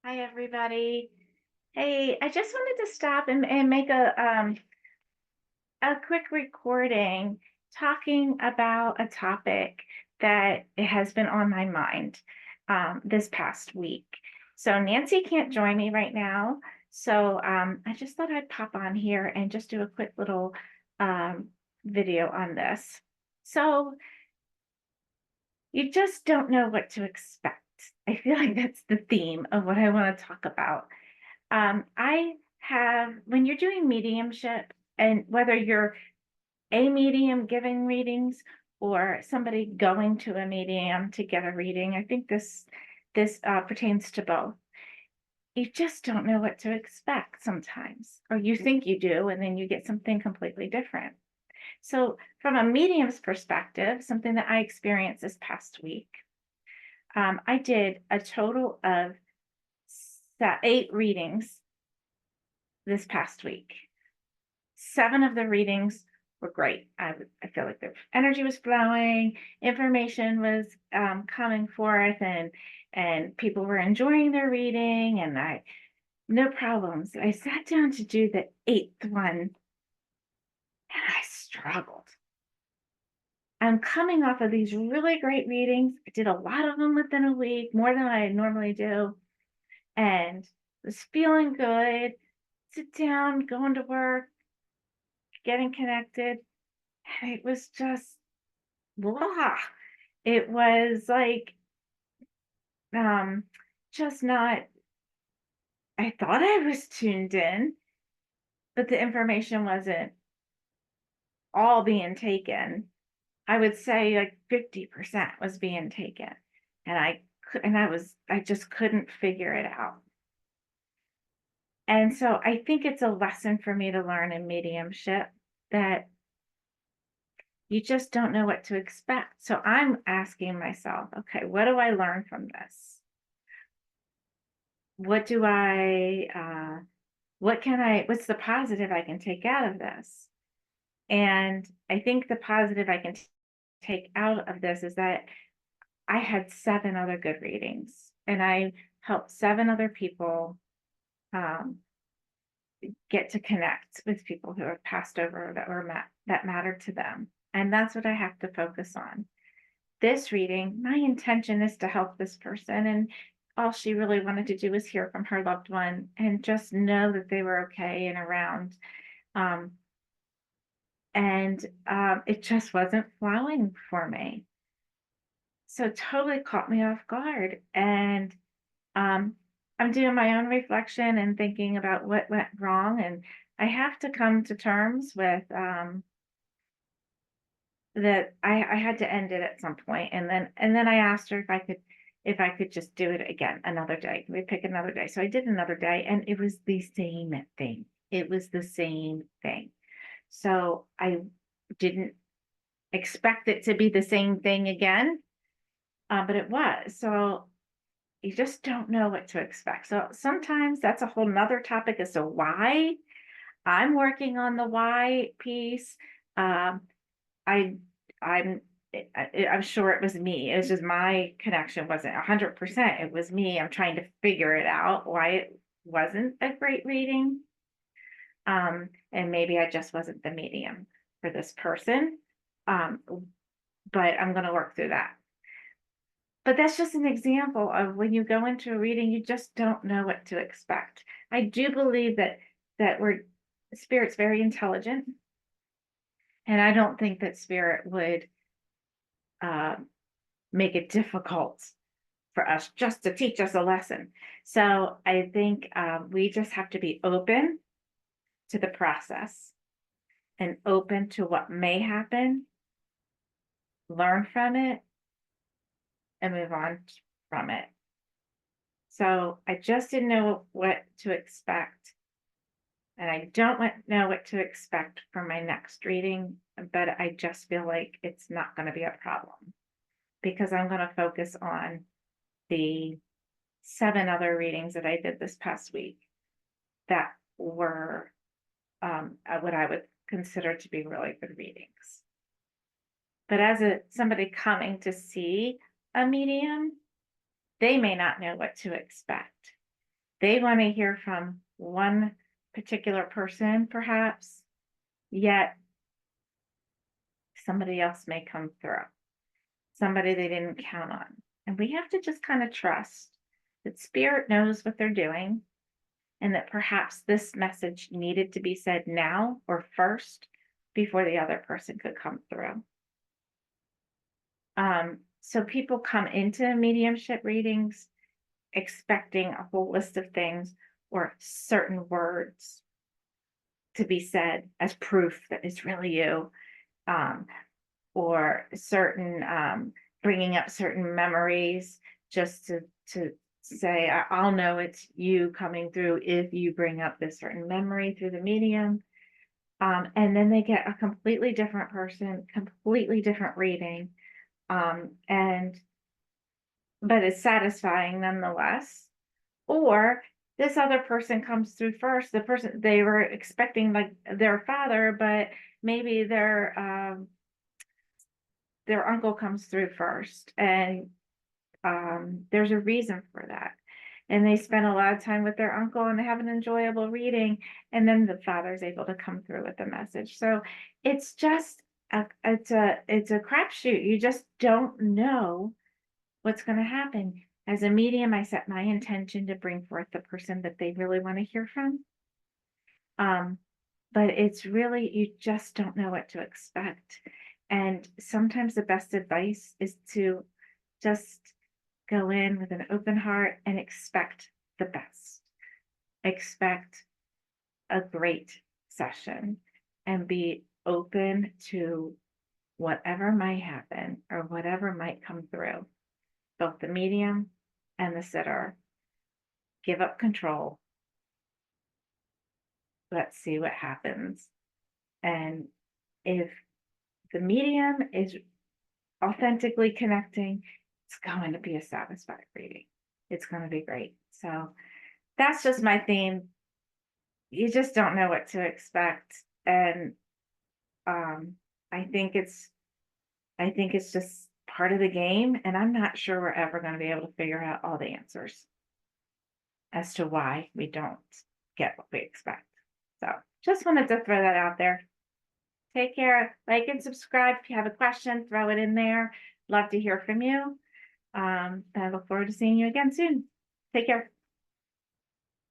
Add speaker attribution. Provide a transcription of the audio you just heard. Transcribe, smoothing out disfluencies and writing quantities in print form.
Speaker 1: Hi, everybody. Hey, I just wanted to stop and make a quick recording talking about a topic that has been on my mind this past week. So Nancy can't join me right now. So I just thought I'd pop on here and just do a quick little um, video on this. So you just don't know what to expect. I feel like that's the theme of what I want to talk about. I have, when you're doing mediumship, and whether you're a medium giving readings or somebody going to a medium to get a reading, I think this pertains to both. You just don't know what to expect sometimes, or you think you do, and then you get something completely different. So, from a medium's perspective, something that I experienced this past week, I did a total of 8 readings this past week. 7 of the readings were great. I feel like the energy was flowing, information was coming forth, and people were enjoying their reading, and I no problems. I sat down to do the 8th one, and I struggled. I'm coming off of these really great readings. I did a lot of them within a week, more than I normally do, and was feeling good. Sit down, going to work, getting connected. And it was just blah. It was like, um, just not I thought I was tuned in, but the information wasn't all being taken. I would say like 50% was being taken. And I just couldn't figure it out. And so I think it's a lesson for me to learn in mediumship that you just don't know what to expect. So I'm asking myself, okay, what do I learn from this? What do what's the positive I can take out of this? And I think the positive I can take out of this is that I had 7 other good readings, and I helped 7 other people um, get to connect with people who have passed over that mattered to them. And that's what I have to focus on. This reading, my intention is to help this person, and all she really wanted to do was hear from her loved one and just know that they were okay and around. Um, and it just wasn't flowing for me. So it totally caught me off guard. And um, I'm doing my own reflection and thinking about what went wrong. And I have to come to terms with that I had to end it at some point. And then I asked her if I could just do it again another day. We pick another day. So I did another day, and it was the same thing. It was the same thing. So I didn't expect it to be the same thing again, but it was. So you just don't know what to expect. So sometimes that's a whole nother topic as to why. I'm working on the why piece. Um, I I'm I'm sure it was me. It was just my connection wasn't 100%. It was me. I'm trying to figure it out why it wasn't a great reading. And maybe I just wasn't the medium for this person. Um, but I'm going to work through that. But that's just an example of when you go into a reading, you just don't know what to expect. I do believe that we're spirit's very intelligent, and I don't think that spirit would uh, make it difficult for us just to teach us a lesson. So I think we just have to be open to the process and open to what may happen, learn from it, and move on from it. So I just didn't know what to expect. And I don't know what to expect for my next reading, but I just feel like it's not going to be a problem because I'm going to focus on the 7 other readings that I did this past week that were what I would consider to be really good readings. But as somebody coming to see a medium, they may not know what to expect. They want to hear from one particular person, perhaps, yet somebody else may come through, somebody they didn't count on. And we have to just kind of trust that spirit knows what they're doing and that perhaps this message needed to be said now or first before the other person could come through. So people come into mediumship readings expecting a whole list of things or certain words to be said as proof that it's really you, um, or certain bringing up certain memories just to say I'll know it's you coming through if you bring up this certain memory through the medium. And then they get a completely different person, completely different reading, and but it's satisfying nonetheless. Or this other person comes through first, the person they were expecting like their father, but maybe their uncle comes through first, and there's a reason for that. And they spend a lot of time with their uncle and they have an enjoyable reading, and then the father's able to come through with the message. So it's just it's a crapshoot. You just don't know what's going to happen. As a medium, I set my intention to bring forth the person that they really want to hear from. But it's really, you just don't know what to expect. And sometimes the best advice is to just go in with an open heart and expect the best. Expect a great session and be open to whatever might happen or whatever might come through, both the medium and the sitter. Give up control. Let's see what happens. And if the medium is authentically connecting, it's going to be a satisfied reading. It's going to be great. So that's just my theme. You just don't know what to expect. And I think it's just part of the game. And I'm not sure we're ever going to be able to figure out all the answers as to why we don't get what we expect. So just wanted to throw that out there. Take care, like and subscribe. If you have a question, throw it in there. Love to hear from you. I look forward to seeing you again soon. Take care.